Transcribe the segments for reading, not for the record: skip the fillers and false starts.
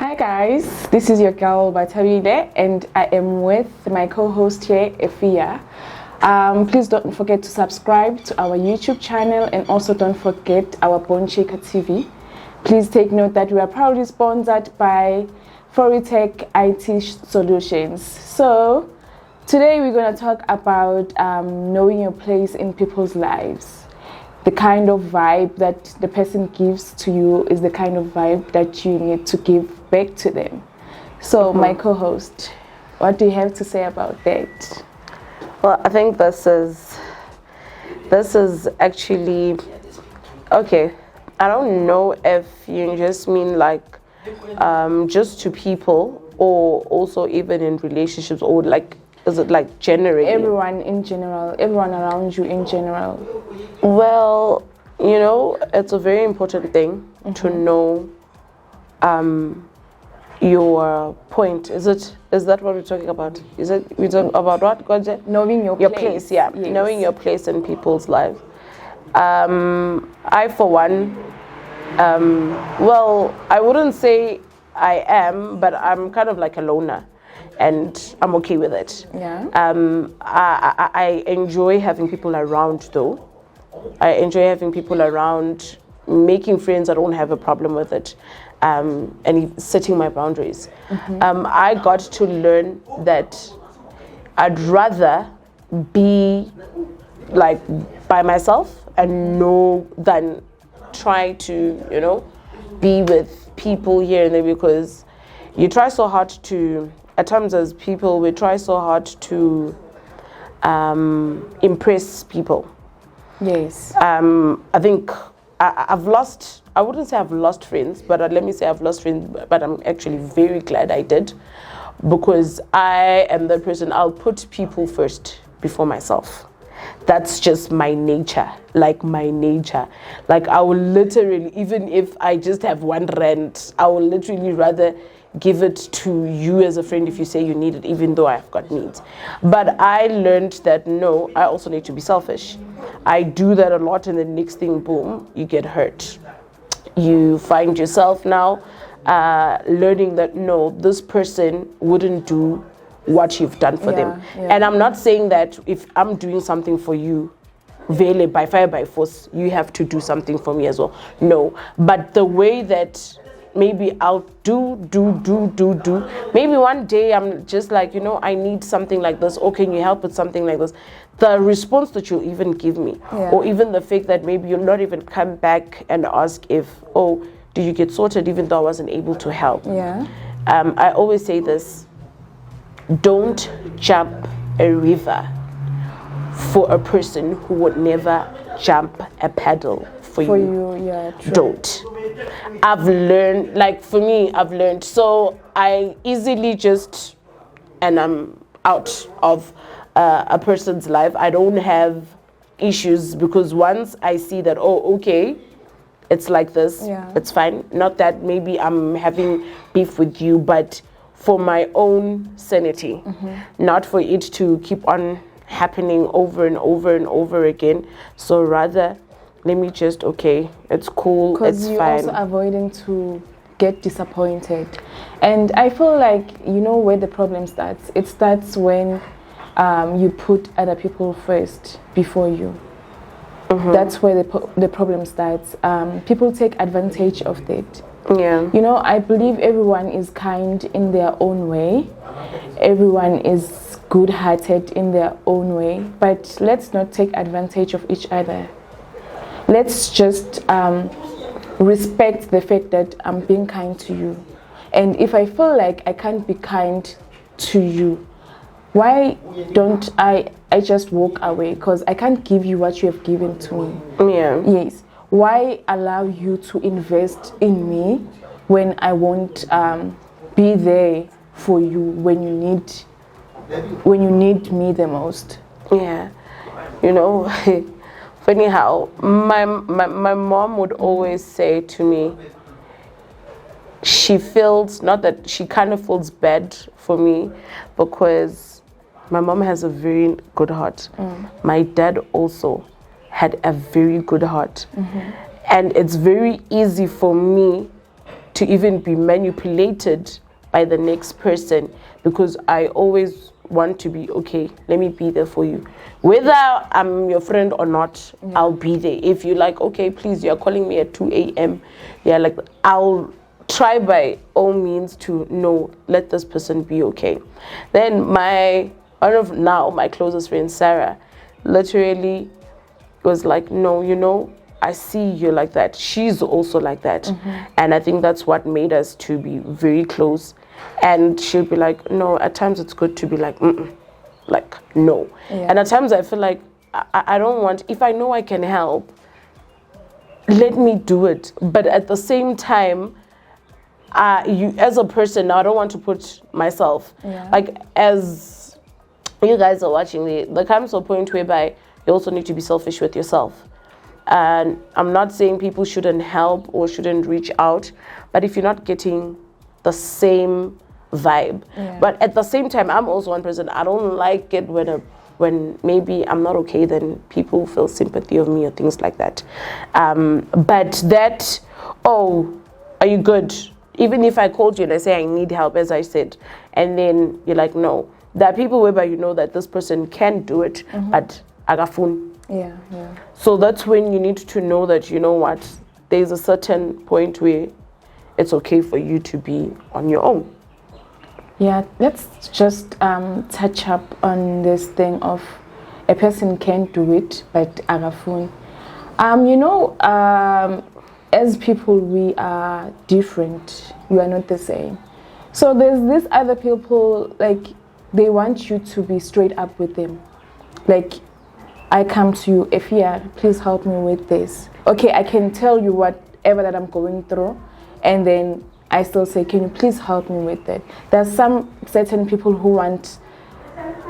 Hi guys, this is your girl Batawile and I am with my co-host here, Efia. Please don't forget to subscribe to our YouTube channel and also don't forget our Bone Shaker TV. Please take note that we are proudly sponsored by Foritech IT Solutions. So today we're going to talk about knowing your place in people's lives. The kind of vibe that the person gives to you is the kind of vibe that you need to give back to them. So my co-host, what do you have to say about that? Well, I think this is actually okay. I don't know if you just mean like just to people or also even in relationships, or like is it like generally? Everyone in general, everyone around you in general. Well, you know, it's a very important thing to know your point. Is that what we're talking about? Is it we talking about what, Gonje? Knowing your place, yeah. Yes. Knowing your place in people's lives. I for one, well, I wouldn't say I am, but I'm kind of like a loner. And I'm okay with it. Yeah. I enjoy having people around though. I enjoy having people around, making friends. I don't have a problem with it. And setting my boundaries. I got to learn that I'd rather be like by myself and know than try to, you know, be with people here and there, because you try so hard to, at times as people, we try so hard to impress people. Yes. I think I've lost, I wouldn't say I've lost friends, but let me say I've lost friends, but I'm actually very glad I did, because I am the person, I'll put people first before myself. That's just my nature, like my nature. Like I will literally, even if I just have one rent, I will literally rather give it to you as a friend if you say you need it, even though I've got needs. But I learned that no, I also need to be selfish. I do that a lot, and the next thing, boom, you get hurt. You find yourself now learning that no, this person wouldn't do what you've done for them. Yeah. And I'm not saying that if I'm doing something for you, really by fire by force, you have to do something for me as well. No, but the way that maybe I'll do. Maybe one day I'm just like, you know, I need something like this. Or can you help with something like this? The response that you'll even give me, or even the fact that maybe you'll not even come back and ask if, oh, did you get sorted, even though I wasn't able to help. Yeah. I always say this: don't jump a river for a person who would never jump a paddle for you. Yeah, true. Don't. I've learned, like for me, I've learned. So I easily just, and I'm out of a person's life. I don't have issues, because once I see that, oh, okay, it's like this, it's fine. Not that maybe I'm having beef with you, but for my own sanity, not for it to keep on happening over and over and over again. So rather, let me just, okay, it's cool, it's fine. Because you're also avoiding to get disappointed. And I feel like, you know where the problem starts? It starts when you put other people first before you. That's where the problem starts. People take advantage of that. Yeah. You know, I believe everyone is kind in their own way. Everyone is good-hearted in their own way. But let's not take advantage of each other. Let's just respect the fact that I'm being kind to you. And if I feel like I can't be kind to you, why don't I just walk away? Because I can't give you what you have given to me. Yeah. Yes. Why allow you to invest in me when I won't be there for you when you need me the most? Yeah. You know, funny how my mom would always say to me, she feels, not that she kind of feels bad for me, because my mom has a very good heart. My dad also had a very good heart. And it's very easy for me to even be manipulated by the next person, because I always want to be okay. Let me be there for you, whether I'm your friend or not. I'll be there. If you like, okay, please, you're calling me at 2 a.m. Yeah, like I'll try by all means to know, let this person be okay. Then one of my closest friend, Sarah, literally was like, no, I see you like that. She's also like that. And I think that's what made us to be very close. And she'll be like, no, at times it's good to be like, like, no. Yeah. And at times I feel like I don't want, if I know I can help, let me do it. But at the same time, you as a person, I don't want to put myself, like, as you guys are watching, there comes to a point whereby you also need to be selfish with yourself. And I'm not saying people shouldn't help or shouldn't reach out, but if you're not getting the same vibe, but at the same time, I'm also one person, I don't like it when maybe I'm not okay, then people feel sympathy of me or things like that. But that, oh, are you good? Even if I called you and I say I need help, as I said, and then you're like, no. There are people whereby you know that this person can do it, but agafun. Yeah. So that's when you need to know that, you know what, there's a certain point where it's okay for you to be on your own. Yeah, let's just touch up on this thing of a person can do it, but agafun. As people, we are different. You are not the same. So there's these other people, like, they want you to be straight up with them. Like, I come to you, Efia, please help me with this. Okay, I can tell you whatever that I'm going through, and then I still say, can you please help me with that? There's some certain people who want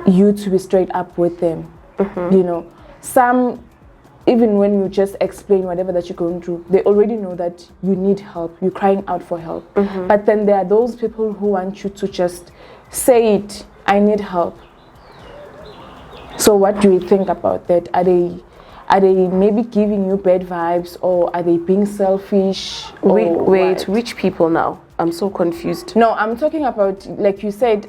you to be straight up with them. Some, even when you just explain whatever that you're going through, they already know that you need help, you're crying out for help. But then there are those people who want you to just say it, I need help. So what do you think about that? Are they maybe giving you bad vibes, or are they being selfish? Wait, which people now? I'm so confused. No, I'm talking about, like you said,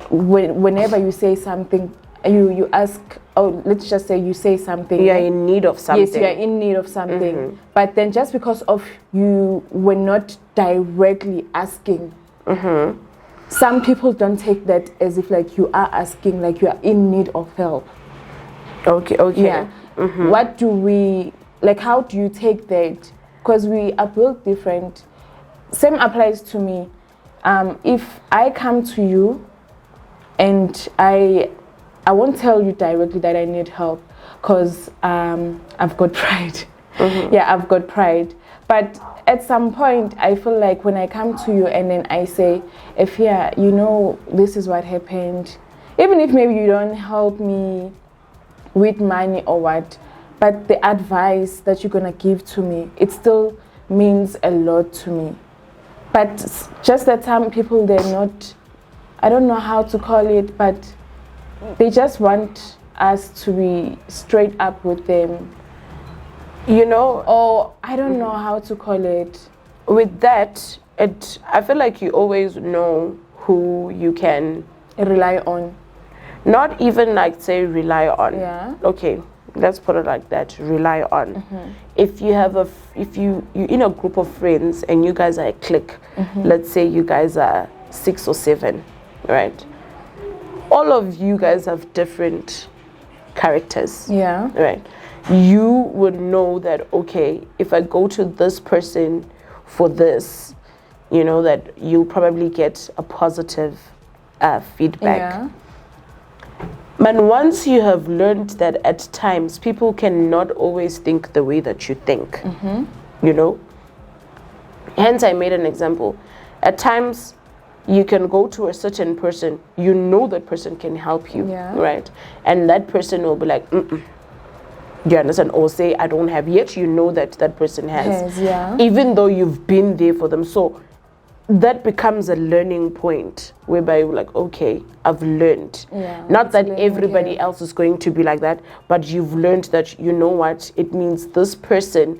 whenever you say something, you ask, oh, let's just say you say something. You're in need of something. Yes, you're in need of something. But then just because of you were not directly asking, some people don't take that as if like you are asking, like you are in need of help. Okay. Yeah. What do we, like, how do you take that? Because we are built different. Same applies to me. If I come to you and I won't tell you directly that I need help, because I've got pride. Yeah, I've got pride. But at some point, I feel like when I come to you and then I say, Efia, this is what happened. Even if maybe you don't help me with money or what, but the advice that you're going to give to me, it still means a lot to me. But just that some people, they're not, I don't know how to call it, but they just want us to be straight up with them. Or I don't know how to call it. With that, I feel like you always know who you can rely on. Not even like say rely on. Yeah. Okay, let's put it like that. Rely on. If you have you're in a group of friends and you guys are a clique, let's say you guys are 6 or 7, right? All of you guys have different characters. Yeah. Right. You would know that, okay, if I go to this person for this, that you'll probably get a positive feedback. Yeah. But once you have learned that at times people cannot always think the way that you think, hence I made an example. At times you can go to a certain person, that person can help you, right? And that person will be like, you understand? Or say, I don't have, yet that person has. Yes, yeah. Even though you've been there for them. So that becomes a learning point whereby you're like, okay, I've learned. Yeah, Not it's that learning, everybody yeah. else is going to be like that, but you've learned that, you know what, it means this person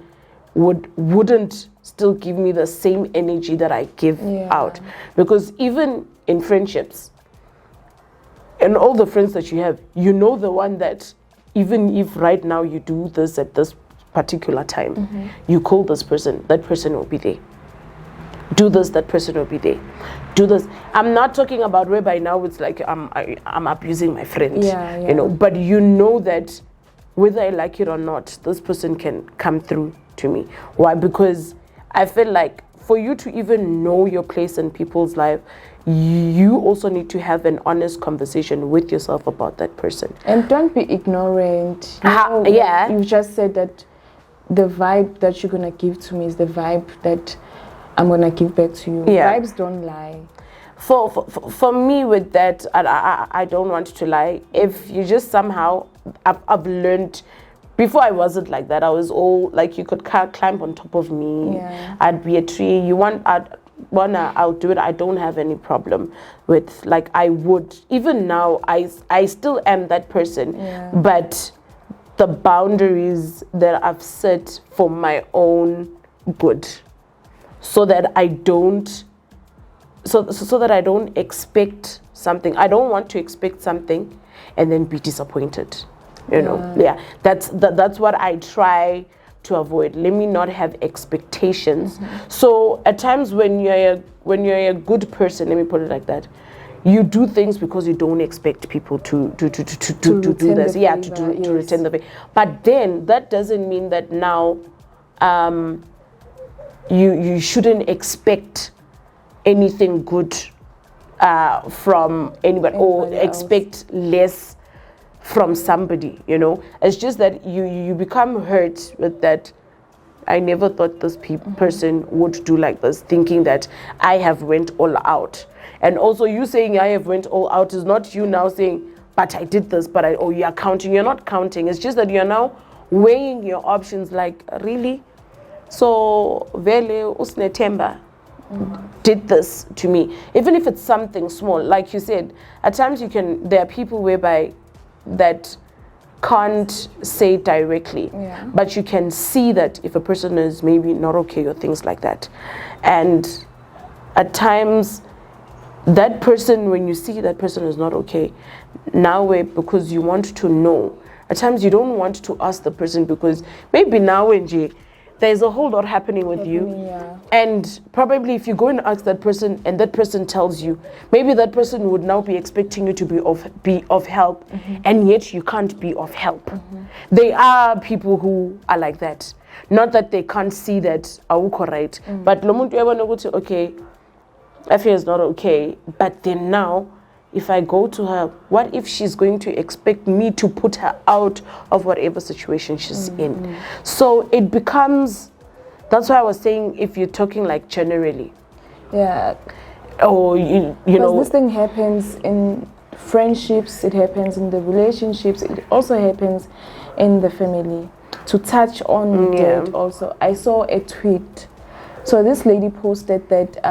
wouldn't still give me the same energy that I give Yeah. out. Because even in friendships, and all the friends that you have, you know the one that even if right now you do this at this particular time, you call this person, that person will be there. Do this, that person will be there. Do this. I'm not talking about whereby now it's like I'm abusing my friend, Yeah, you know, but you know that whether I like it or not, this person can come through to me. Why? Because I feel like for you to even know your place in people's life, you also need to have an honest conversation with yourself about that person. And don't be ignorant. Yeah. You just said that the vibe that you're gonna give to me is the vibe that I'm gonna give back to you. Yeah. Vibes don't lie. For me with that, I don't want to lie. If you just somehow, I've learned. Before I wasn't like that. I was all like, you could climb on top of me. Yeah. I'd be a tree. I'll do it. I don't have any problem with, like, I would. Even now, I still am that person. Yeah. But the boundaries that I've set for my own good, so that I don't expect something. I don't want to expect something and then be disappointed. You know, yeah. That's what I try to avoid. Let me not have expectations. So at times when you're a good person, let me put it like that, you do things because you don't expect people to do this. Yeah, to return the favor. But then that doesn't mean that now you shouldn't expect anything good from anybody or expect less from somebody, you know. It's just that you become hurt with that. I never thought this person would do like this, thinking that I have went all out. And also you saying I have went all out is not you now saying, but I did this, you are counting. You're not counting. It's just that you're now weighing your options, like, really? So Vele Usnetemba did this to me. Even if it's something small, like you said, at times there are people whereby that can't say directly, but you can see that if a person is maybe not okay or things like that. And at times that person, when you see that person is not okay, now because you want to know, at times you don't want to ask the person because maybe now there's a whole lot happening with you. Yeah. And probably if you go and ask that person and that person tells you, maybe that person would now be expecting you to be of help, and yet you can't be of help. There are people who are like that. Not that they can't see that awukho right, but lo muntu uyabona ukuthi okay, Effie is not okay, but then now if I go to her, what if she's going to expect me to put her out of whatever situation she's in? So it becomes, that's why I was saying, if you're talking like generally. Yeah. Or, you know. This thing happens in friendships, it happens in the relationships, it also happens in the family. To touch on that also, I saw a tweet. So this lady posted that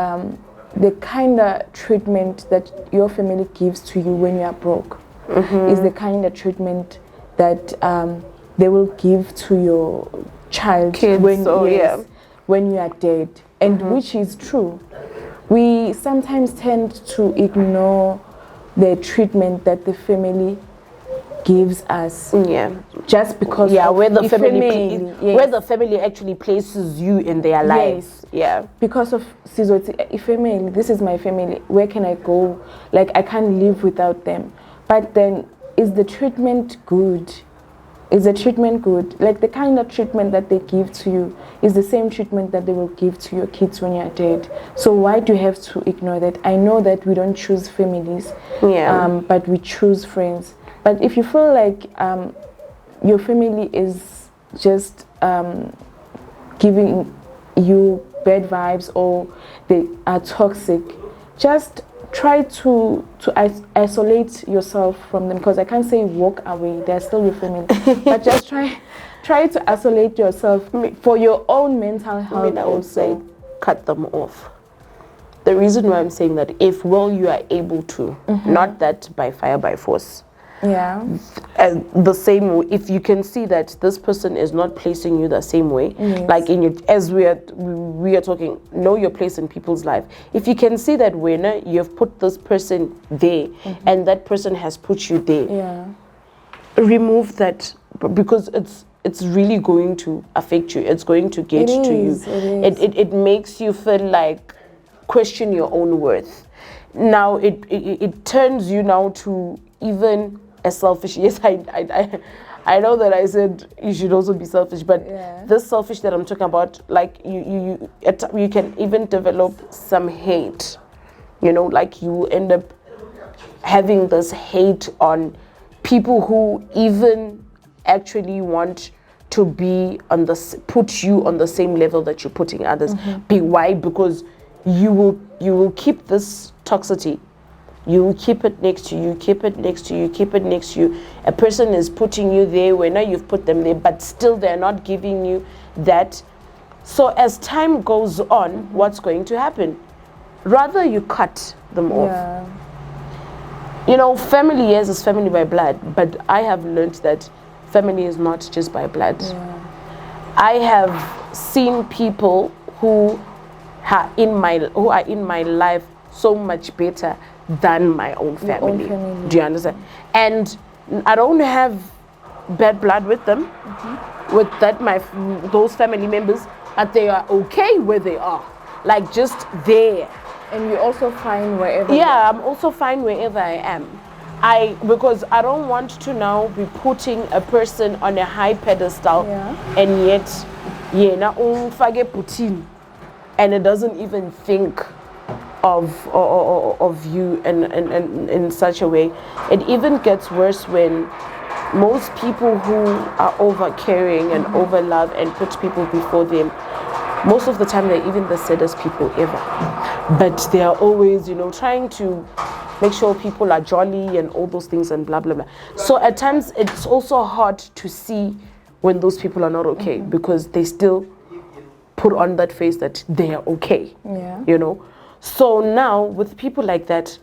the kind of treatment that your family gives to you when you are broke is the kind of treatment that they will give to your child when you are dead, and which is true. We sometimes tend to ignore the treatment that the family gives us, just because where the family actually places you in their lives. Because of family, this is my family, where can I go? Like, I can't live without them. But then, is the treatment good? Is the treatment good? Like, the kind of treatment that they give to you is the same treatment that they will give to your kids when you're dead. So why do you have to ignore that? I know that we don't choose families, but we choose friends. But if you feel like your family is just giving you bad vibes or they are toxic, just try to isolate yourself from them. Because I can't say walk away, they're still your family. But just try to isolate yourself for your own mental health. I would say cut them off. the reason why I'm saying that, if you are able to, not that by fire by force. Yeah. The same way, if you can see that this person is not placing you the same way, Yes. like in your, as we are talking, know your place in people's life. If you can see that when you've put this person there, and that person has put you there, Yeah. remove that, because it's really going to affect you. It's going to get to you. It makes you feel like question your own worth. Now it turns you now to even a selfish. Yes, I know that I said you should also be selfish, but this selfish that I'm talking about, like you can even develop some hate. You know, like you end up having this hate on people who even actually want to be on put you on the same level that you're putting others. Why? Because you will keep this toxicity. You will keep it next to you, keep it next to you, keep it next to you. A person is putting you there when you've put them there, but still they're not giving you that. So as time goes on, what's going to happen? Rather you cut them off. You know, family, yes, is family by blood, but I have learned that family is not just by blood. I have seen people who are in my life so much better than my own family. Do you understand? And I don't have bad blood with them, with those family members, but they are okay where they are, like just there. And you're also fine wherever. Yeah, I'm also fine wherever I am. Because I don't want to now be putting a person on a high pedestal, and yet, Putin, and it doesn't even think of you in such a way. It even gets worse when most people who are over caring and over love and put people before them, most of the time they're even the saddest people ever. But they are always, trying to make sure people are jolly and all those things and blah blah blah. So at times it's also hard to see when those people are not okay, because they still put on that face that they are okay. So now with people like that,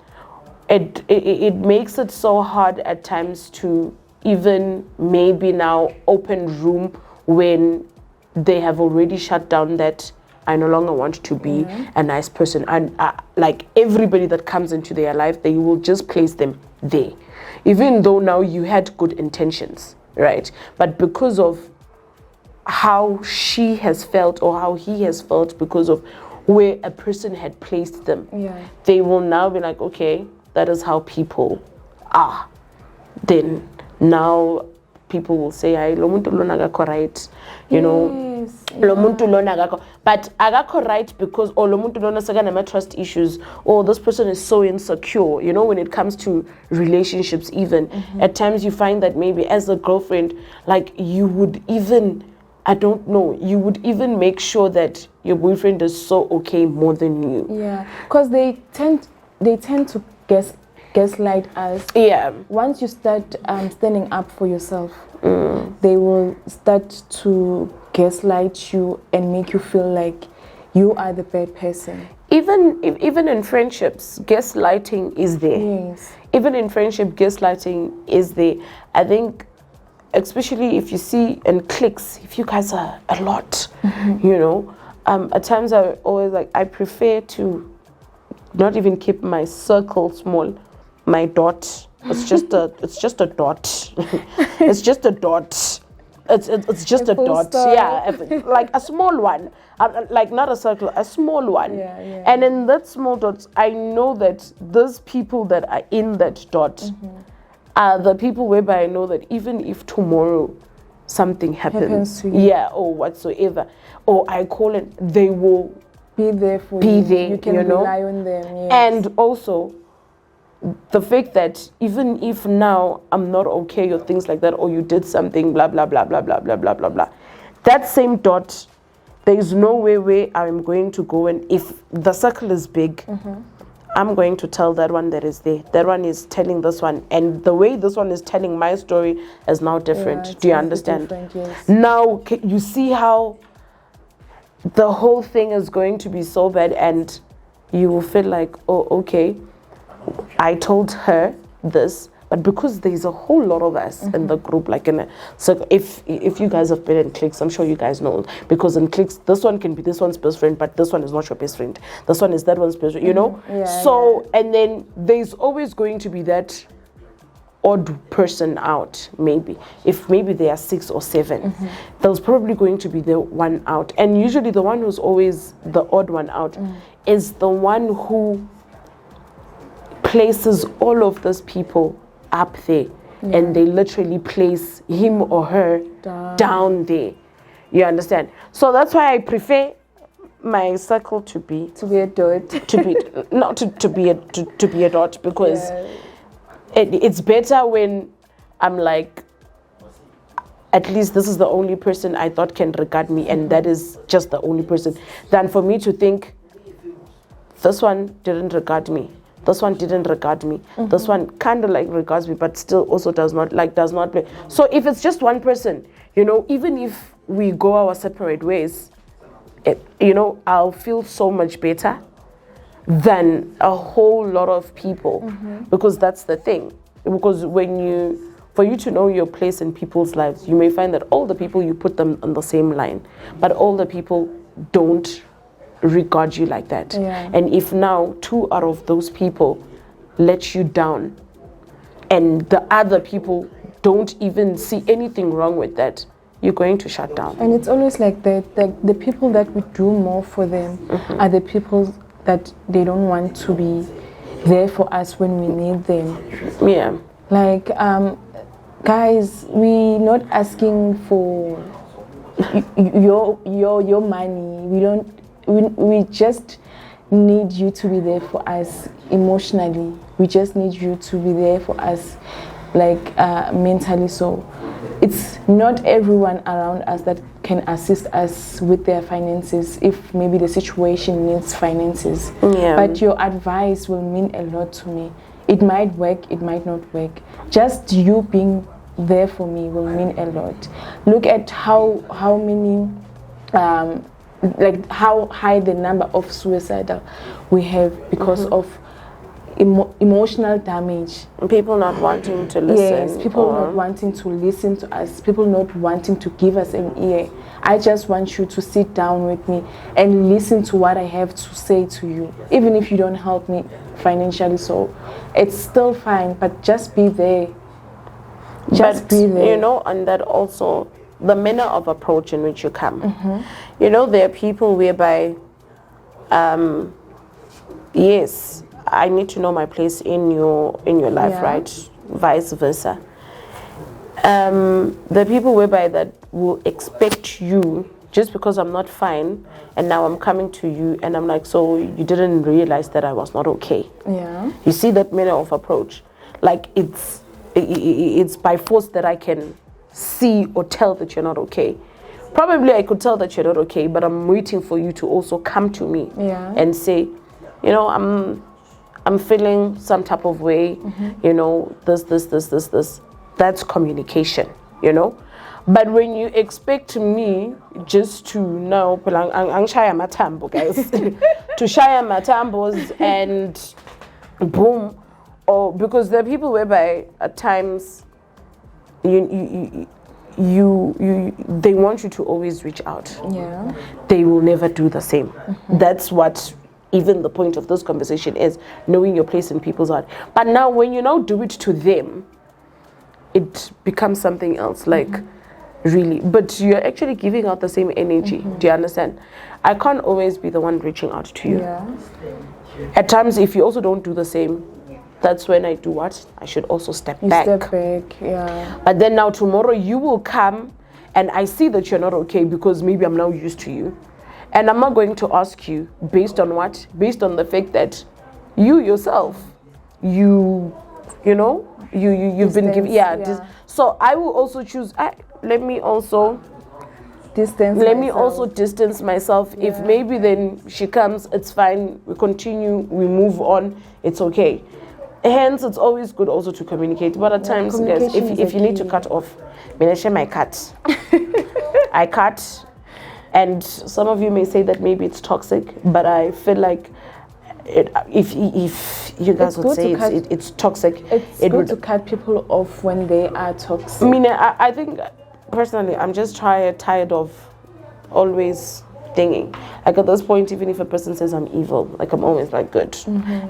it makes it so hard at times to even maybe now open room when they have already shut down that I no longer want to be a nice person. And like everybody that comes into their life, they will just place them there. Even though now you had good intentions, right? But because of how she has felt or how he has felt because of where a person had placed them, they will now be like, okay, that is how people are. Then now people will say, "I lo muntu lona akakho right," lo muntu lona akakho. But akakho right because lo muntu lona sekanama trust issues, or this person is so insecure. When it comes to relationships, even at times you find that maybe as a girlfriend, like you would even, I don't know, you would even make sure that your boyfriend is so okay more than you. Yeah, because they tend to gaslight us. Yeah. Once you start standing up for yourself, they will start to gaslight you and make you feel like you are the bad person. Even in friendships, gaslighting is there. Yes. Even in friendship, gaslighting is there. I think, especially if you see in cliques, if you guys are a lot, at times I always I prefer to not even keep my circle small. My dot, it's just a dot. It's just a dot. It's just a dot. Yeah, like a small one, like not a circle, a small one. And in that small dot, I know that those people that are in that dot are the people whereby I know that even if tomorrow something happens, to you. or whatsoever, or I call it, they will be there for be you. there. You can rely on them. Yes. And also the fact that even if now I'm not okay or things like that, or you did something, blah blah blah blah blah blah blah blah blah, that same dot, there is no way where I'm going to go, and if the circle is big, I'm going to tell that one that is there. That one is telling this one, and the way this one is telling my story is now different. Yeah, do you understand? Yes. Now you see how the whole thing is going to be so bad, and you will feel like, oh, okay, I told her this, but because there's a whole lot of us in the group, like so if you guys have been in cliques, I'm sure you guys know, because in cliques, this one can be this one's best friend, but this one is not your best friend. This one is that one's best friend, you know? And then there's always going to be that odd person out. Maybe if there are 6 or 7, there's probably going to be the one out, and usually the one who's always the odd one out is the one who places all of those people up there, and they literally place him or her down there. You understand? So that's why I prefer my circle to be a dot, to be a dot, because it's better when I'm like, at least this is the only person I thought can regard me, and that is just the only person, than for me to think this one didn't regard me, this one didn't regard me, this one kind of like regards me, but still also does not play. So if it's just one person, you know, even if we go our separate ways, you know, I'll feel so much better than a whole lot of people, because that's the thing. Because for you to know your place in people's lives, you may find that all the people, you put them on the same line, but all the people don't regard you like that. And if now 2 out of those people let you down, and the other people don't even see anything wrong with that, you're going to shut down. And it's always like that, the people that we do more for them are the people that they don't want to be there for us when we need them. Yeah. Like, guys, we're not asking for your money. We just need you to be there for us emotionally. We just need you to be there for us, like, mentally. So it's not everyone around us that can assist us with their finances if maybe the situation needs finances. But your advice will mean a lot to me. It might work, it might not work. Just you being there for me will mean a lot. Look at how many like how high the number of suicidal we have because of emotional damage. People not wanting to listen. Yes, people not wanting to listen to us, people not wanting to give us an ear. I just want you to sit down with me and listen to what I have to say to you, even if you don't help me financially. So it's still fine, but just be there. Just be there. You know, and that also the manner of approach in which you come. You know, there are people whereby, yes, I need to know my place in your life, right? Vice versa. The people whereby that will expect you, just because I'm not fine, and now I'm coming to you, and I'm like, so you didn't realize that I was not okay. You see that manner of approach, like it's by force that I can see or tell that you're not okay. Probably I could tell that you're not okay, but I'm waiting for you to also come to me and say, you know, I'm feeling some type of way, you know, this. That's communication, you know. But when you expect me just to know, guys, to share my tambos and boom, or because there are people whereby at times they want you to always reach out. They will never do the same. That's what even the point of this conversation is, knowing your place in people's heart. But now when you now do it to them, it becomes something else, like really. But you're actually giving out the same energy. Do you understand? I can't always be the one reaching out to you. At times, if you also don't do the same, that's when I do what? I should also step back. But then now tomorrow you will come and I see that you're not okay because maybe I'm now used to you. And I'm not going to ask you based on what? Based on the fact that you yourself, you've been given, so I will also choose, let me also distance myself. If maybe then she comes, it's fine, we continue, we move on, it's okay. Hence, it's always good also to communicate. But at times, guys, if you need to cut off, I cut. I cut. And some of you may say that maybe it's toxic, but I feel like if you guys would say it's toxic, it's good to cut people off when they are toxic. I mean, I think personally, I'm just tired of always thinking. Like at this point, even if a person says I'm evil, like I'm always like good.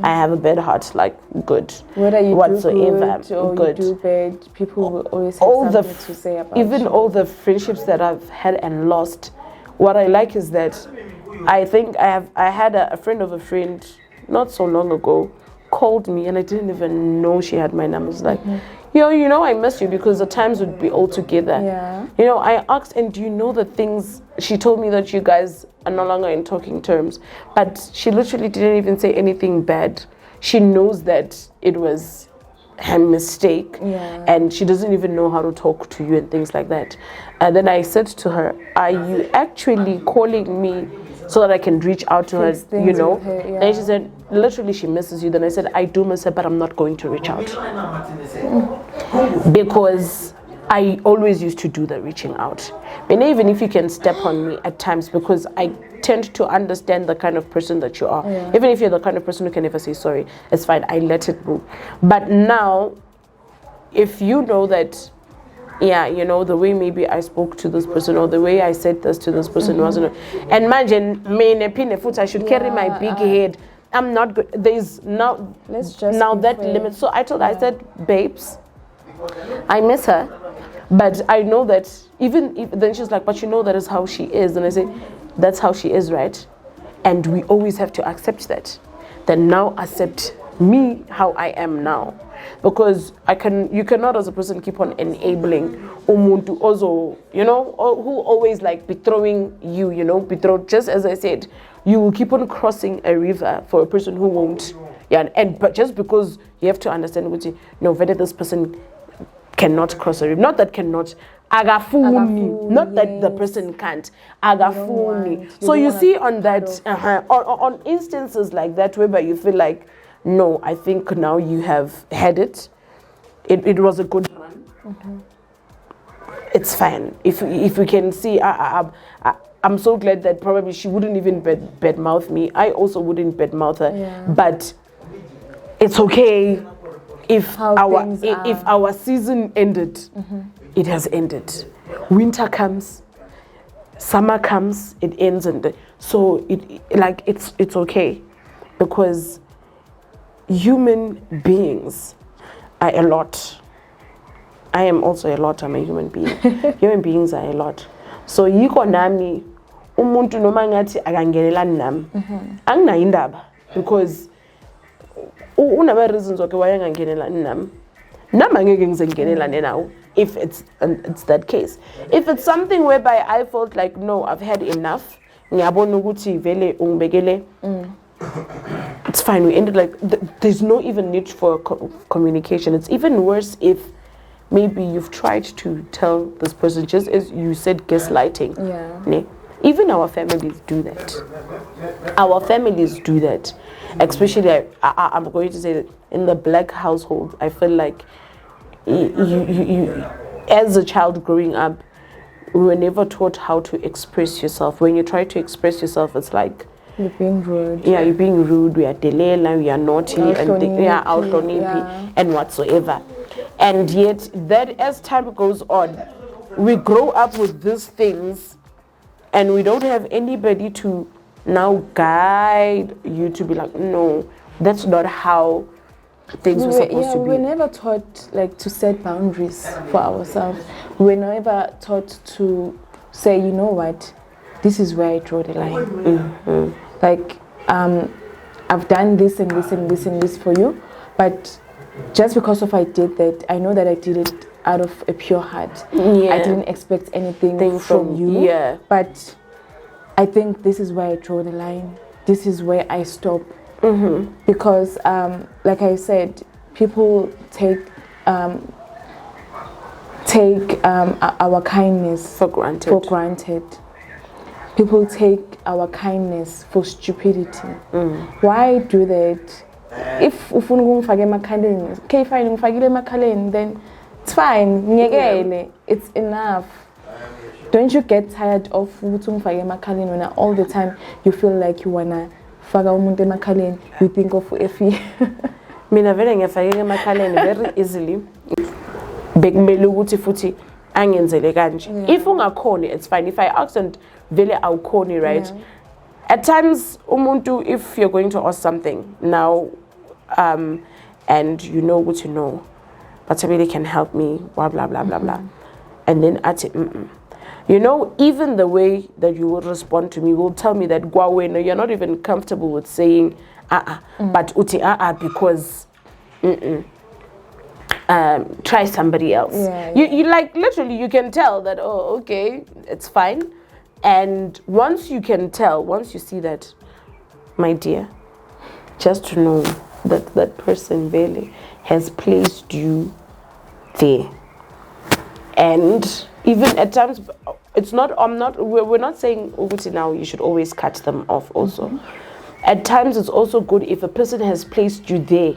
I have a bad heart, like good. Whether you whatsoever, do good or good. you do bad, people will always have something to say about even you. all the friendships that I've had and lost. What I like is that I think I had a friend of a friend not so long ago called me, and I didn't even know she had my number. It's like, yo, you know, I miss you, because the times would be all together. Yeah. You know, I asked, and do you know the things? She told me that you guys are no longer in talking terms, but she literally didn't even say anything bad. She knows that it was her mistake, and she doesn't even know how to talk to you and things like that. And then I said to her, are you actually calling me so that I can reach out to her, you know? And she said, literally, she misses you. Then I said, I do miss her, but I'm not going to reach out. Because I always used to do the reaching out. And even if you can step on me at times, because I tend to understand the kind of person that you are. Even if you're the kind of person who can never say sorry, it's fine, I let it go. But now, if you know that, yeah, you know, the way maybe I spoke to this person, or the way I said this to this person wasn't, and imagine me in a pin foot, I should carry my big head. I'm not good. There's now that limit. So I told her, I said, babes, I miss her, but I know that even if, then she's like, but you know that is how she is. And I say, that's how she is, right? And we always have to accept that. Then now accept me how I am now. Because you cannot as a person keep on enabling umuntu also, you know, who always like be throwing you, you know, just as I said, you will keep on crossing a river for a person who won't. Yeah, but just because you have to understand, no, whether this person cannot cross a river, not that cannot, agafuni, not that the person can't, agafuni. So you see on that, on instances like that, whereby you feel like, no, I think now you have had it. It was a good run. It's fine. If we can see, I'm so glad that probably she wouldn't even badmouth me. I also wouldn't badmouth her. Yeah. But it's okay if our season ended. It has ended. Winter comes, summer comes, it ends, and so it's okay, because human beings are a lot. I am also a lot. I'm a human being. Human beings are a lot. So yiko nami umuntu noma ngathi akangenela nami anginayo indaba, because unama reasons okay why angangenela nami angeke ngizengenelane nawo if it's that case. If it's something whereby I felt like, no, I've had enough, ngiyabona ukuthi vele ungibekele, it's fine, we ended like there's no even need for communication. It's even worse if maybe you've tried to tell this person, just as you said, gaslighting. Yeah. Even our families do that. Our families do that. Especially, I'm going to say that in the black household, I feel like you as a child growing up, we were never taught how to express yourself. When you try to express yourself, it's like, you're being rude. Yeah, you're being rude. We are delaying, we are naughty, and whatsoever. And yet, that as time goes on, we grow up with these things, and we don't have anybody to now guide you to be like, no, that's not how things were supposed to be. We were never taught like to set boundaries for ourselves. We were never taught to say, you know what, this is where I draw the line. Like, I've done this and this and this and this for you, but just because of I did that, I know that I did it out of a pure heart. I didn't expect anything from you. Yeah. But I think this is where I draw the line. This is where I stop. Because, like I said, people take our kindness for granted. People take our kindness for stupidity. Why do that? If ufuna ukungifaka emakhaleni, okay, fine, ngifakile emakhaleni, then it's fine, ngiyekele, it's enough. Don't you get tired of ukuthi ungifake emakhaleni when all the time you feel like you wanna faka umuntu emakhaleni, you think of Effie. Mina vele ngiyafakeka emakhaleni very easily. Bekumele ukuthi futhi angenzele kanje. If ungakhoni, it's fine. If I ask and vele awukhoni, right? Yeah. At times, umuntu, if you're going to ask something now, and you know what you know, but somebody can help me, blah blah blah blah blah, and then at it, you know, even the way that you will respond to me will tell me that no, you're not even comfortable with saying but uti because try somebody else. Yeah. You like literally you can tell that, oh, okay, it's fine. And once you can tell, once you see that, my dear, just to know that that person really has placed you there. And even at times, it's not, we're not saying now you should always cut them off also. At times it's also good if a person has placed you there,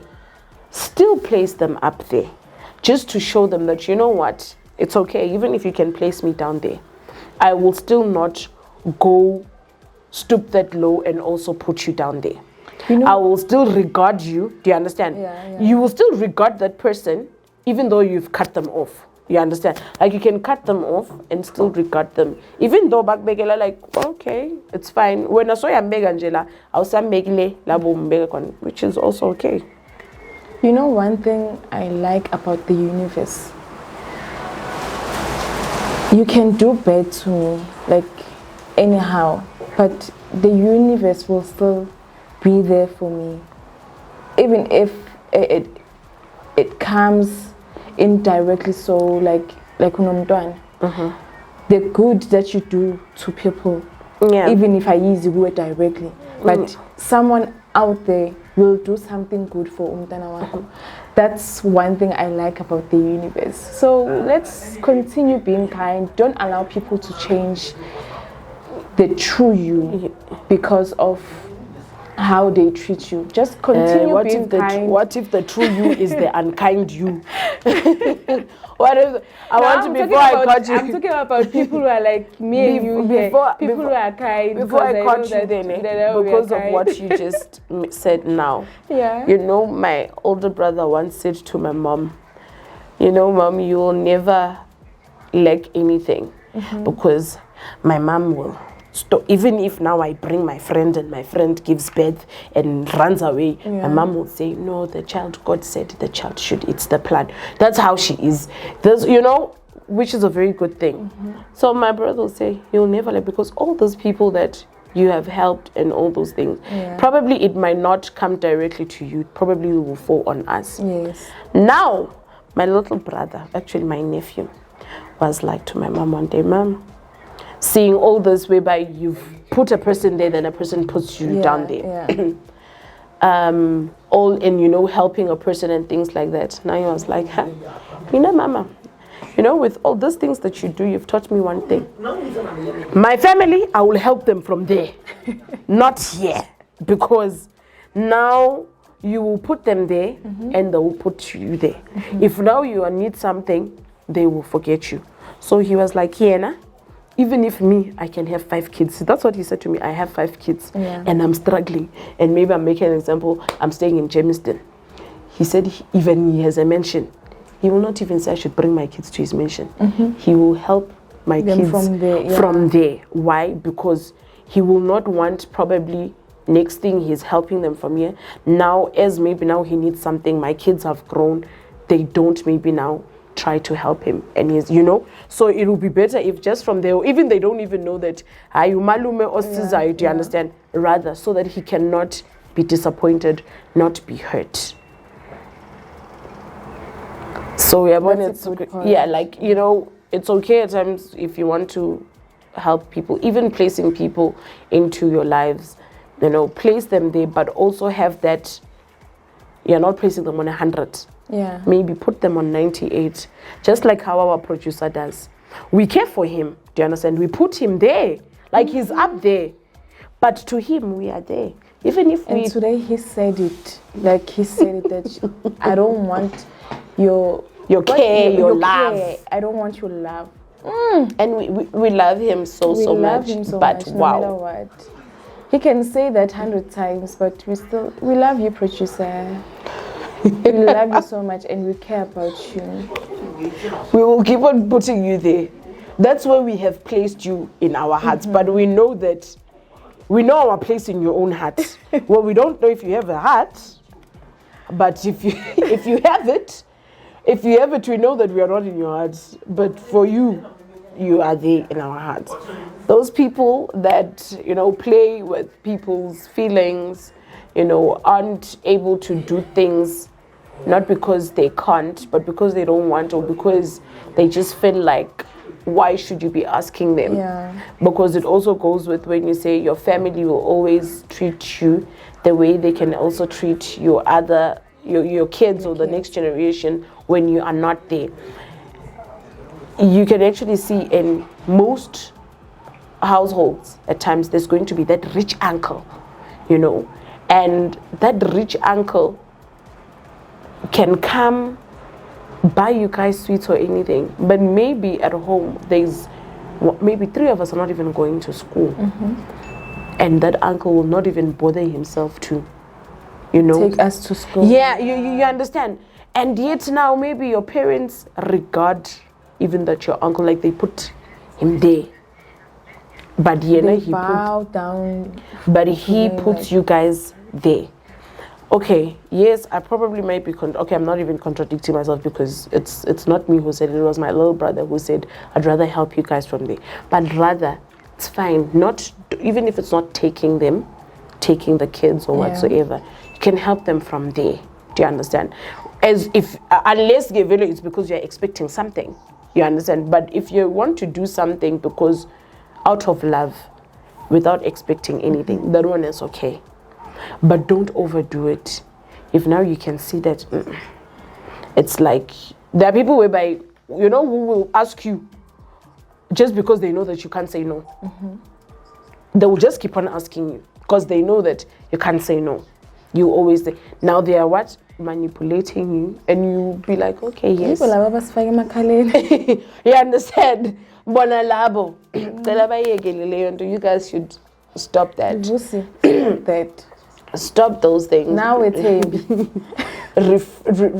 still place them up there. Just to show them that, you know what, it's okay, even if you can place me down there, I will still not go stoop that low and also put you down there. You know, I will still regard you. Do you understand? Yeah. You will still regard that person even though you've cut them off. You understand? Like you can cut them off and still regard them. Even though back begela like, okay, it's fine. When I saw ya mbega Angela, I was megile labo mbega kon, which is also okay. You know one thing I like about the universe? You can do bad to me, like anyhow, but the universe will still be there for me. Even if it comes indirectly, so like unomntwana. The good that you do to people, even if I use it directly, but someone out there will do something good for umntwana wakho. That's one thing I like about the universe. So let's continue being kind. Don't allow people to change the true you because of how they treat you. Just continue being kind. What if the true you is the unkind you? What if I'm talking about people who are like me and you here. People who are kind. Before I caught you then, because of what you just said now. Yeah. You know, my older brother once said to my mom, you know, Mom, you will never lack anything because my mom will. So even if now I bring my friend and my friend gives birth and runs away, my mom will say, no, the child, God said the child should, it's the plan. That's how she is. There's, you know, which is a very good thing. So my brother will say, you'll never let, because all those people that you have helped and all those things, probably it might not come directly to you. Probably it will fall on us. Yes. Now, my little brother, actually my nephew, was like to my mom one day, Mom, seeing all this whereby you've put a person there, then a person puts you down there. All in, you know, helping a person and things like that. Now he was like, you know, Mama, you know, with all those things that you do, you've taught me one thing. My family, I will help them from there, not here. Because now you will put them there and they will put you there. If now you need something, they will forget you. So he was like, Hiena, even if me, I can have 5 kids. That's what he said to me. I have 5 kids and I'm struggling. And maybe I'm making an example. I'm staying in Jamestown. He said even he has a mansion. He will not even say I should bring my kids to his mansion. He will help my kids from there. Why? Because he will not want probably next thing he's helping them from here. Now, as maybe now he needs something, my kids have grown. They don't maybe now try to help him, and he's, you know, so it will be better if just from there, even they don't even know that you understand, rather so that he cannot be disappointed, not be hurt. So like, you know, it's okay at times if you want to help people, even placing people into your lives, you know, place them there, but also have that you're not placing them on 100. Maybe put them on 98, just like how our producer does. We care for him, do you understand? We put him there, like he's up there, but to him we are there. Even if and today he said it, like he said it that I don't want your care, your love. Care. I don't want your love. And we love him so much. Him so but much, wow, no matter what. He can say that 100 times, but we love you, producer. We love you so much and we care about you. We will keep on putting you there. That's where we have placed you in our hearts. But we know our place in your own heart. Well, we don't know if you have a heart, but if you have it, we know that we are not in your hearts. But for you, you are there in our hearts. Those people that, play with people's feelings, aren't able to do things, not because they can't, but because they don't want, or because they just feel like, why should you be asking them? Yeah. Because it also goes with when you say your family will always treat you the way they can also treat your kids or the next generation when you are not there. You can actually see in most households at times there's going to be that rich uncle, and that rich uncle can come buy you guys sweets or anything, but maybe at home there's maybe 3 of us are not even going to school, and that uncle will not even bother himself to take us to school. Yeah, you understand. And yet now maybe your parents regard even that your uncle, like they put him there, but he puts you guys there. Okay, yes, I probably might be I'm not even contradicting myself, because it's not me who said it. It was my little brother who said, I'd rather help you guys from there. But rather, it's fine, not even if it's not taking the kids or whatsoever, you can help them from there. Do you understand? Unless it's because you're expecting something, you understand? But if you want to do something because out of love, without expecting anything, that one is okay. But don't overdo it. If now you can see that it's like there are people whereby who will ask you just because they know that you can't say no. They will just keep on asking you because they know that you can't say no. You always say. Now they are manipulating you, and you be like, okay, yes. You understand? You guys should stop that. Stop those things. Now it's him.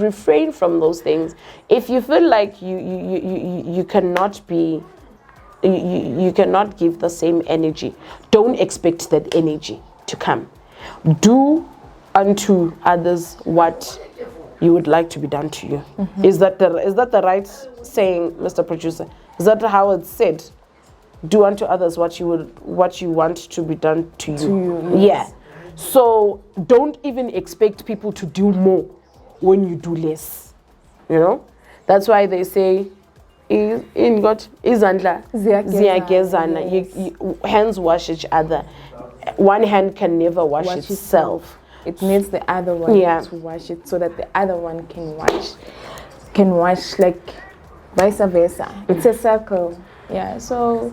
Refrain from those things. If you feel like you cannot be, you cannot give the same energy, don't expect that energy to come. Do unto others what you would like to be done to you. Is that the right saying, Mr. Producer? Is that how it's said? Do unto others what you want to be done to you. Yes. Yeah. So don't even expect people to do more when you do less. That's why they say in God izandla ziyagezana. Hands wash each other. One hand can never wash itself. It needs the other one to wash it, so that the other one can wash like vice versa. It's a circle. Yeah. So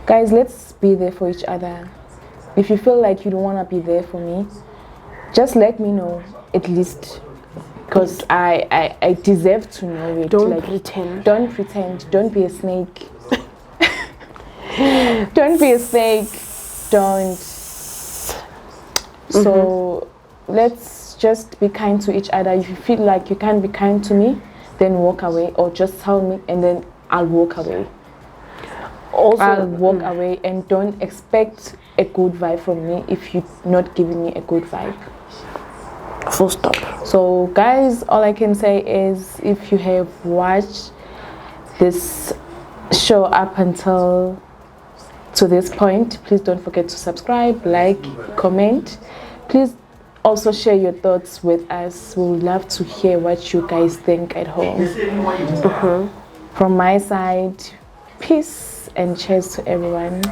guys, let's be there for each other. If you feel like you don't want to be there for me, just let me know, at least, because I deserve to know it. Don't pretend. Don't pretend. Don't be a snake. Don't be a snake. Don't. So let's just be kind to each other. If you feel like you can't be kind to me, then walk away, or just tell me, and then I'll walk away. I'll walk away, and don't expect a good vibe from me if you're not giving me a good vibe. Full stop. So guys, all I can say is, if you have watched this show up until to this point, please don't forget to subscribe, like, comment. Please also share your thoughts with us. We would love to hear what you guys think at home. From my side, peace and cheers to everyone.